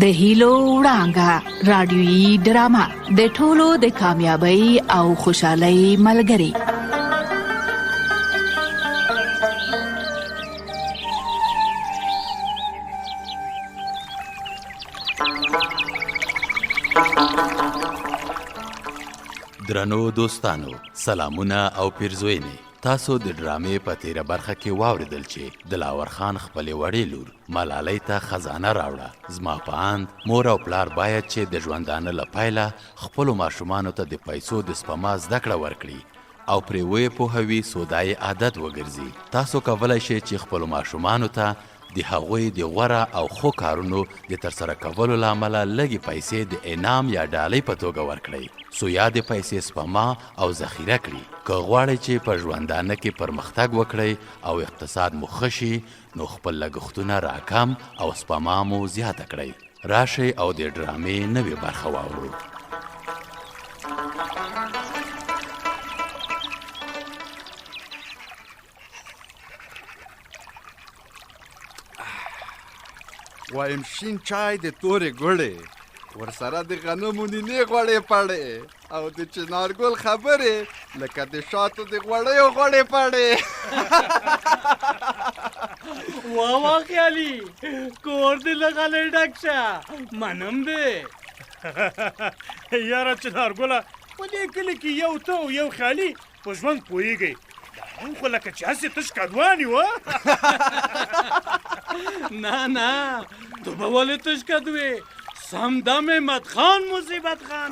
د هیلو وړانګه رادیويي ډرامه د ټولو د کامیابی او خوشحالۍ ملګری. درنو دوستانو، سلامونه او پیرزوینې. تاسو د ډرامې په تیره برخه کې واوریدل چې دلاور خان خپلې وړې لور ملالۍ ته خزانه راوړه. زما په اند مور او پلار باید چې د ژوندانه له پیله خپلو ماشومانو ته د پیسو د سپما زده کړه ورکړي او پرې ویې پوهوي څو دا یې عادت وګرځي. تاسو کولی شئ چې خپلو ماشومانو ته د هغوی د غوره او ښو کارونو د ترسره کولو له امله لږې پیسې د انعام یا ډالۍ په توګه ورکړئ، څو یا د پیسې سپما او ذخیره کړي. که غواړئ چې په ژوندانه کې پرمختګ وکړئ او اقتصاد مو ښه شي، نو خپل لګښتونه راکم او سپما مو زیاته کړئ. راشئ او د ډرامې نوې برخه واورو. وایم شین چای د تورې ګوړې، ورسره د غنمو نینې غوړې پړې او د چنارګل خبرې لکه د شاتو د غوړیو غوړې پړې. واه واه خیالي کور دې لغلی ډک شه، منم دې. یاره چنارګله په دې کلي کې یو ته او یو خیالي په ژوند پوهېږئ، دا هم خو لکه چې هسې تش کدوان یو. نه نه تو به ولې تش کدوې، سمدم احمد خان مصیبت خان.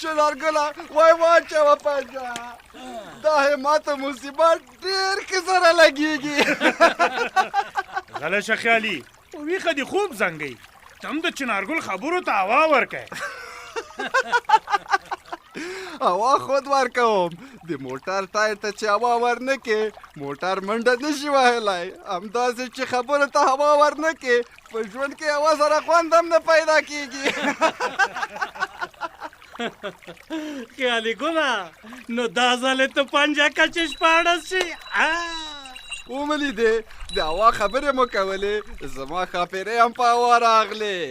چنارګله وای واچوه پنجه، دا همت مصیبت ډېر ښه سره لګېږي. غلی شه خیالي، ویښه دې خوب زنګئ، تم د چنارګل خبرو ته هوا ورکئ. هوا خود ورکوم، د موټر ټایر ته چې هوا ورنه کې موټر منډه نشي وهلی. همداسې چې خبرو ته هوا ورنه کې په ژوند کې هوا سره خوند هم نه پیدا کېږي. خیالي ګله نو دا ځلې ته پنجه کچې شپاړس شي. وملیدې د هوا خبرې مو کولې، زما ښاپېرې هم په هوا راغلې.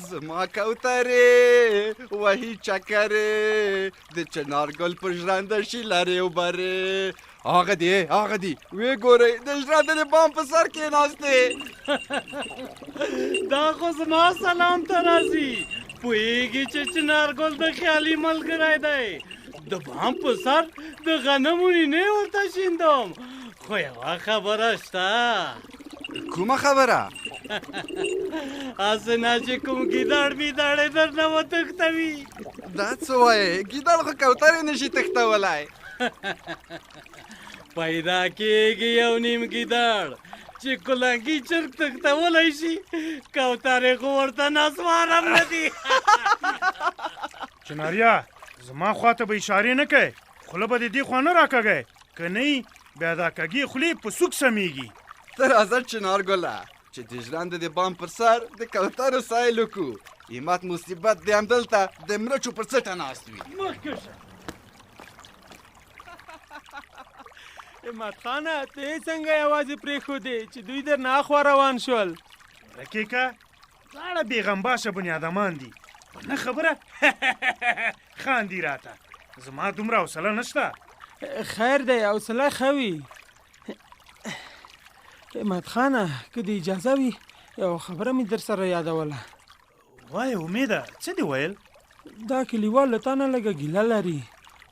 زما کوترې وهي چکرې د چنارګل په ژرنده شي لرې وبرې. هغه دی ویې ګورئ د ژرنده د بام په سر کېناستې. دا خو زما سلام ته راځي، پوهېږي چې چنارګل د خیالي ملګری دی. د بام په سر د غنمو نینې ورته شیندم، خو یوه خبره شته. کومه خبره؟ هسې نه چې کوم ګیدړ بیدړې درنه وتښتوي. دا څه وایې؟ ګیدړ خو کوترې نشي تښتولی. پیدا کېږي یو نیم ګیدړ چې کلنګي چرګ تښتولی شي، کوترې خو ورته نسوار هم نه دي. چناریا زما خواته به اشارې نه کوې، خوله به دې دې خوا نه راکږی، که نه بیا دا کږې خولې په سوک سمیږي. ته راځه چنارګله چې د ژرنده د بام پر سر د کوترو سایل وکړو. همت مصیبت دې همدلته د مرچو پر څټه ناست وي. مخکې شه. همت خانه ته یې څنګه یوازې پرېښودې چې دوی درنه اخوا روان شول؟ رکیکه دواړه بېغمباشه بنیادمان دي، په نه خبره خاندي راته. زما دومره حوصله نشته. خیر دی حوصله ښه وي. همت خانه که دې اجازه وي یو خبره مې در سره یادوله. وایه امیده څه دې ویل؟ دا کلیوال له تا نه لږه ګیله لري،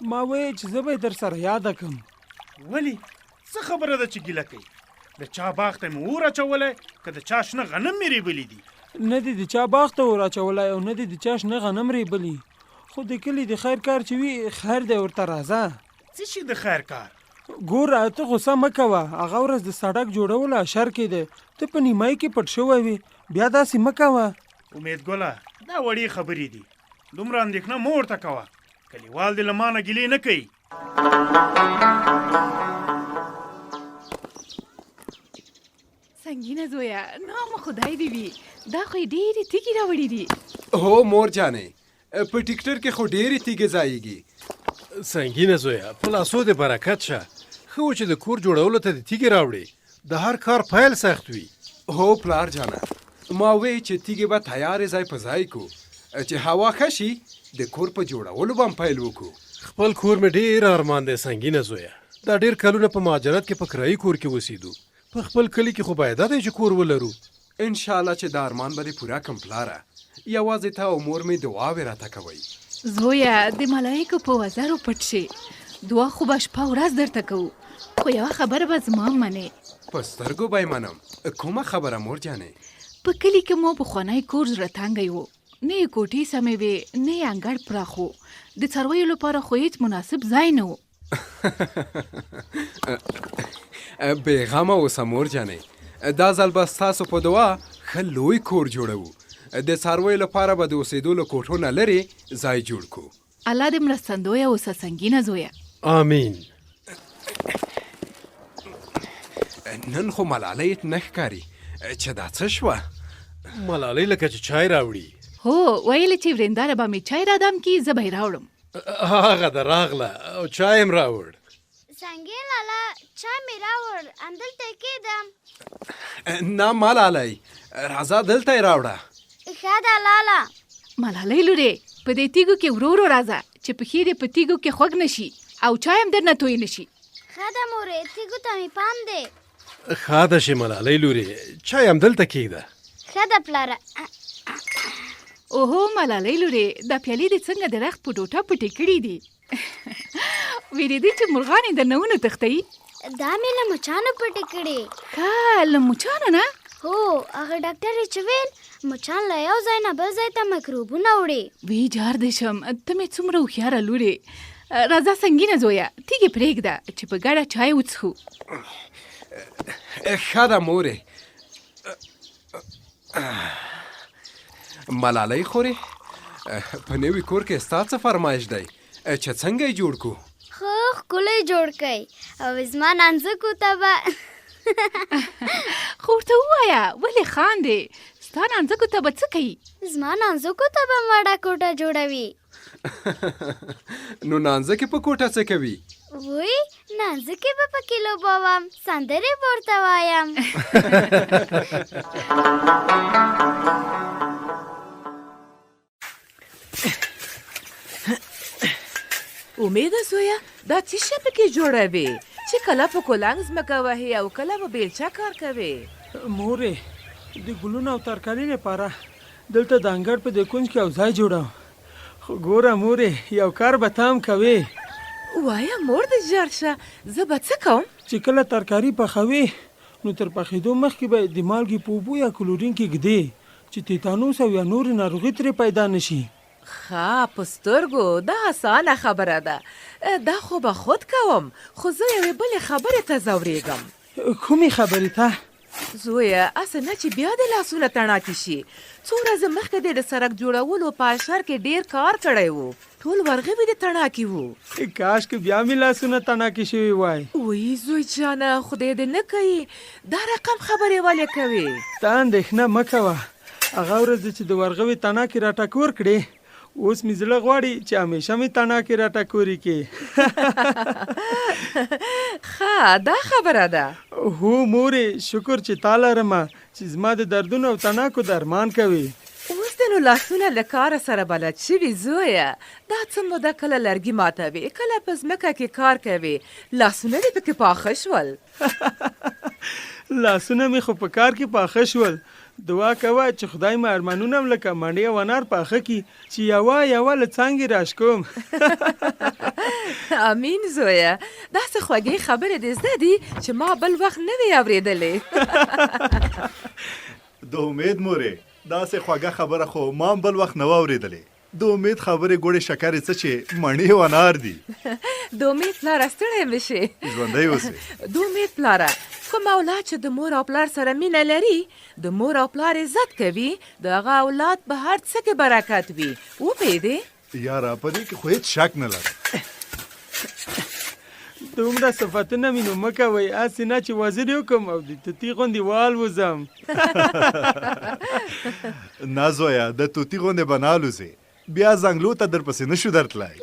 ما ویل چې زه به یې در سره یاده کړم. ولې څه خبره ده چې ګیله کوي؟ د چا باغ ته مې اور اچولی که د چا شنه غنم مې ریبلي دي؟ نه دې د چا باغ ته اور اچولی او نه دې د چا شنه غنم ریبلي، خو د کلي د خیر کار چې وي خیر دی ورته راځه. څه شي د خیر کار؟ ګوره ته غوسه مه کوه، هغه ورځ د سړک جوړولو اشر کې دی، ته په نیمایي کې پټ شوی وي، بیا داسې مه کوه. امید ګله دا وړې خبرې دي، دومره اندېښنه مه ورته کوه، کلیوال دې له ما نه ګیلې نه کوي. سنګینه زویه نام خدای دې وي، دا خو یې ډېرې تیږې راوړي دي. هو مور جانې په ټیکټر کې خو ډېرې تیږې ځایږي. سنګینه زویه په لاسو دې برکت شه، ښه چې د کور جوړولو ته د تیږې راوړې، د هر کار پیل سخت وي. هو پلار جانه ما وی چې تیږې به تیارې ځای په ځای کو چې هوا ښه شي د کور په جوړولو به هم پیل وکړو. خپل کور مې ډېر ارمان دی سنګینه زویه. دا ډېر کلونه په مهاجرت کې په کرایي کور کې اوسېدو. په خپل کلي کې خو باید دا دی چې کور ولرو. انشاءالله چې دا ارمان به دې پوره کړم پلاره. یوازې ته او مور مې دعاوې راته کوئ. زویه د ملایکو په وزرو پټ شي. دعا خو به شپه ورځ درته کوو، خو یوه خبره به زما منې. په سترګو به یې منم. کومه خبره مور جانې؟ په کلي کې مو پخوانی کور زړه تنګی و، نه یې کوټې سمې وې نه یې انګړ پراخ و، د څارویو لپاره خو هیڅ مناسب ځای نه و. بېغمه اوسه مور جانې. دا ځل به ستاسو په دعا ښه لوی کور جوړوو. د څارویو لپاره به د اوسېدو له کوټو نه لرې ځای جوړ کړو. الله دې مرستندویه اوسه سنګینه زویه. آمین. نن خو ملالۍ نه ښکاري چې دا څه شوه؟ ملالۍ لکه چې چای راوړي. هو ویلې چې ورېنداره به مې چای رادم کې زه به یې راوړم. هغه ده راغله او چای هم راوړ. سنګین لالا چای مې راوړ، همدلته کېدم. نه ملالۍ، راځه دلته یې راوړه. ښه ده لالا. ملالۍ لورې په دې تیږو کې ورو ورو راځه چې پښې دې په تیږو کې خوږ نشي او چای هم درنه توی نشي. ښه ده مورې، تیږو ته مې پام دی. ښه ده چې ملالۍ لورې چای هم دلته کېږده. ښه ده پلاره. اوهو ملالۍ لورې دا پیالې دې څنګه د رخت په ټوټه پټې کړي دي؟ ویرېدې چې مرغان یې درنه ونتښتوي؟ دا مې له مچانو پټې کړې. ښه له مچانو نه؟ هو هغه ډاکټر یې چې ویل مچان له یو ځای نه بل ځای ته میکروبونه وړي. وی جار دې شم، ته مې څومره هوښیاره لورې. راځه سنګینه زویه تیږې پرېږده چې په ګډه چای وڅښو. ښه ده مورې. ملالۍ خورې په نوي کور کې ستا څه فرمایش دی چې څنګه یې جوړ کړو؟ خو ښکلی جوړ کړئ او زما نانځکو ته به خو ورته ووایه ولې خاندې؟ ستا نانځکو ته به څه کوي؟ زما نانځکو ته به مړه کوټه جوړوي. نو نانځکې په کوټه څه کوي؟ وی نانځکې به پکې لوبوم، سندرې به ورته وایم. امیده زویه دا څه شی پکې جوړوي چې کله په کولنګ ځمکه وهي او کله په بیلچه کار کوي؟ مورې د ګلونو او ترکاري لپاره دلته د انګړ په دې کونج کې یو ځای جوړوم. خو ګوره مورې یو کار به ته هم کوې. وایه مور دې ژر شه، زه به څه کوم؟ چې کله ترکاري پخوې نو تر پخېدو مخکې به د مالګې په اوبو یا کلورین کې ږدې چې تیتانوس او یا نورې ناروغي ترې پیدا نشي. ښه په سترګو دا اسانه خبره ده، دا خو به خود کوم، خو زه یوې بلې خبرې ته ځورېږم. کومې خبرې ته؟ زویه اسه نه چې بیا د لاسونه تڼاکې شي. څو ورځې مخکې دې د سړک جوړولو په اشر کې ډېر کار کړی و، ټول ورغوي د تڼاکې وو. کاشکې بیا مې لاسونه تڼاکې شوي وای. وی زوی جانه خدای دې نه کوي، دا رقم خبرې ولې کوې؟ ته اندېښنه مه کوه، هغه ورځ چې د ورغوي تڼاکې راټکور کړې اوس مې زړه غواړي چې همیشه مې تڼاکې راټکورې کې. ښه دا خبره ده. هو مورې شکر چې تا لرمه چې زما د دردونو او تڼاکو درمان کوي. اوس دې نو لاسونه له کاره سره بلد شوي زویه. دا څه موده کله لرګي ماتوي کله په ځمکه کې کار کوي، لاسونه دې پکې پاخه شول. لاسونه مې خو په کار کې پاخه شول. دعا کوه چې خدای مې ارمانونه هم لکه منډې او انار پاخه کړي چې یوه له څانګې راشکوم. امین زویه، داسې خوږې خبرې دې زده دي چې ما بل وخت نه وې اورېدلې. د امید مورې داسې خوږه خبره خو ما بل وخت نه واورېدلې. د امید خبرې ګوړې شکرې څه چې مڼې او انار دي. د امید پلاره ستړی مه شې. ژوندی اوسې. د امید پلاره کوم اولاد چې د مور او پلار سره مینه لري، د مور او پلار عزت کوي، د هغه اولاد به هر څه کې برکت وي. وپوهېدې؟ یاره په دې کې خو هېڅ شک نه لرم. دومره صفتونه مې نو مه کوئ، هسې نه چې وزیر وکړم او د توتي غوندې والوځم. نه زویه د توتي غوندې به نه الوځې، بیا زنګلو ته درپسې نه شو درتلی.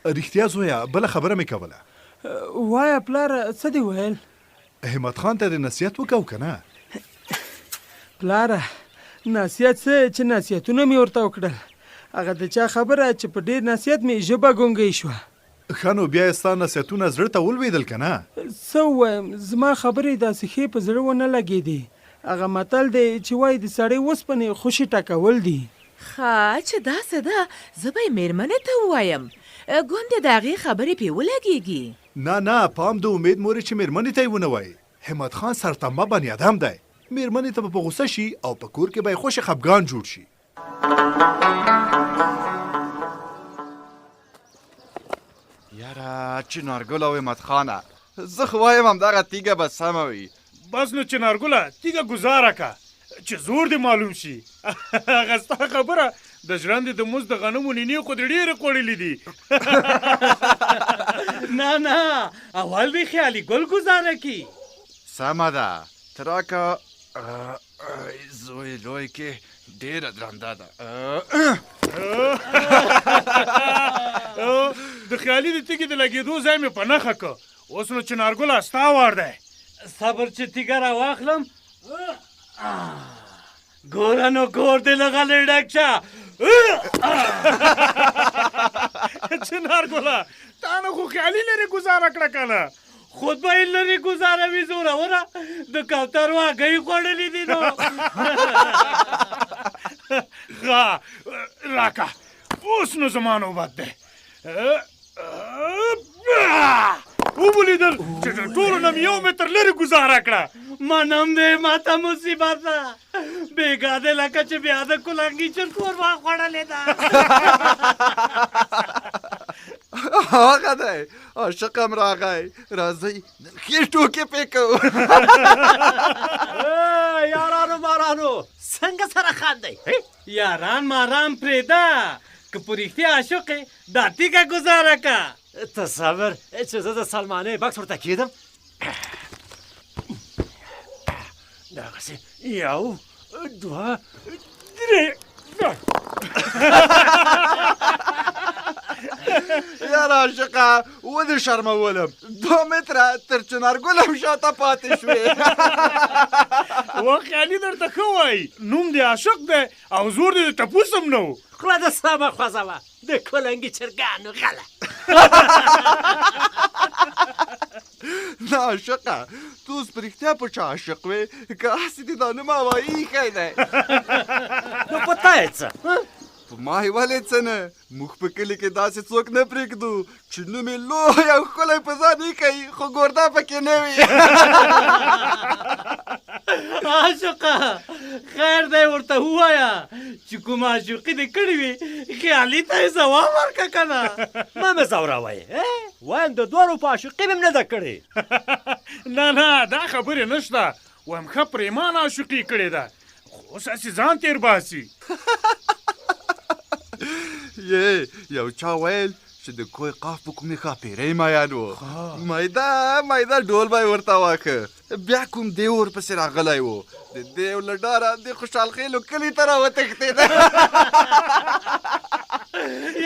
رښتیا زویه بله خبره مې کوله. وایه پلاره څه دې ویل؟ همت خان ته د نصیحت وکړو که نه؟ پلاره نصیحت څه چې نصیحتونه مې ورته وکړل هغه د چا خبره چې په ډېر نصیحت مې ژبه ګونګۍ شوه. ښه نو بیا یې ستا نصیحتونه زړه ته ولوېدل که نه؟ څه ووایم زما خبرې داسې ښې په زړه ونه لګېدې. هغه متل دی چې وایي د سړی اوسپنې خوشې ټکول دي. ښه چې داسې ده زه به یې مېرمنې ته ووایم ګوندې د هغې خبرې پې ولګېږي. نه پام د امید مورې چې مېرمنې ته یې ونه وایي. همت خان سرتمه بني ادم دی. مېرمنې ته به په غوسه شي او په کور کې به یې خوشې خفګان جوړ شي. یاره چنارګل او همت خانه زه خو وایم همدغه تیږه به سمه وي. بس نو چنارګله تیږه ګزاره که چې زور دې معلوم شي. هغه ستا خبره د ژرندې د مزد د غنمو نینې خو دې ډېرې خوړلې دي. نه اول دې خیالي ګل ګزاره کی. سمه ده ته راکه زوی لوی کې ډېره درنده ده. د خیالي د تیږې د لګېدو ځای مې په نښه که. اوس نو چنارګله ستا وار دی. صبر چې تیږه راواخلم. ګوره نو کور دې له غلې ډک شه. چنارګله تا نه خو خیالي لرې ګزاره کړه که نه؟ خود به یې لرې ګزاره وي زوروره د کوترو هګۍ خوړلې دي نو. ښه راکه اوس نو زما نوبت دی. ولیدل چې تر ټولو نه مې 1 متر لرې ګزاره کړه. منم دی ماته مصیبت ده بېګا دی لکه چې بیا د کلنګي چرکور واخوړلې ده. هغه دی عاشق هم راغی راځئ نن ښې ټوکې پې کوو. یارانو مارانو څنګه سره خاندئ؟ یاران ماران پرېږده که په رښتیا عاشق یې دا تیږه ګزاره که. تصور چې زه د سلمانۍ بکس ورته کېدم دغسې 1 2 3 یاره عاشقه ودې شرمولم 2 متره تر چنارګل هم شاته پاتې شوې. و خیالي درته ښه وایي نوم دې عاشق دی او زور دې د ټپوس هم نه و. خوله د سمه خوځوه د کلنګي چرګانو غله. نه عاشقه تو اوس په رښتیا په چا عاشق وې که هسې دې دا نوم هوایي ایښی دی؟ نو په تا یې څه؟ په ما یې ولې څه نه موږ په کلي کې داسې څوک نه پرېږدو چې نوم یې لوی او ښکلی په ځان ایښی خو ګورده پکې نه وي. عاشقه خیر دی ورته ووایه چې کوم عاشقي دې کړې وي خیالي ته یې ځواب ورکړه که نه. مه مې ځوروئ وایم د دواړو په عاشقي مې نه ده کړې. نه دا خبرې نشته وایم ښه پرېمانه عاشقي کړې ده خو اوس هسې ځان تېر باسي. یو چا ویل چې د کوی قاف په کومې ښاپېرۍ میان و. مایده ډول به یې ورته واښه بیا کوم دیو ورپسې راغلی و د دیو له ډاره د خوشحال خیلو کلي ته راوتښتېده.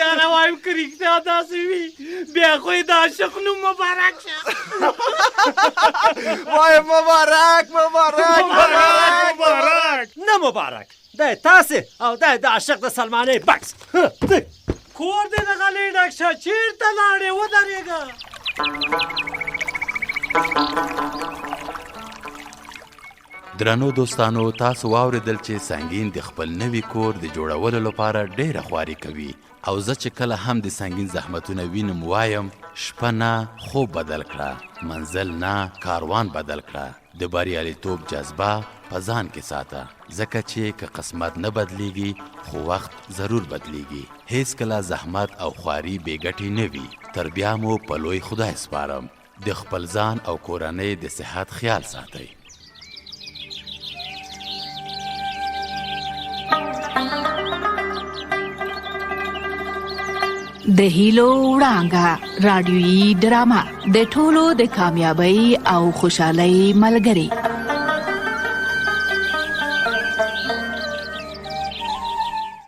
یاره وایم که رښتیا داسې وي بیا خو یې د عاشق نوم مبارک شه. وایم مبارک نه مبارک دی تاسې او دی د عاشق د سلمانۍ بکس. کور دې د غلې ډک شه چېرته لاړې ودرېږه. درنو دوستانو تاسو واورېدل چې سنګین د خپل نوي کور د جوړولو لپاره ډېره خواري کوي او زه چې کله هم د سنګین زحمتونه وینم وایم شپه نه خوب بدل کړه منزل نه کاروان بدل کړه د بریالیتوب جذبه په ځان کې ساته ځکه چې که قسمت نه بدلیږي خو وخت ضرور بدلیږي. هیڅ کله زحمت او خواري بې ګټې نه وي. تر بیا مو په لوی خدای سپارم د خپل ځان او کورنۍ د صحت خیال ساتئ. د هیلو وړانګه رادیويي ډرامه د ټولو د کامیابی او خوشحالۍ ملګری.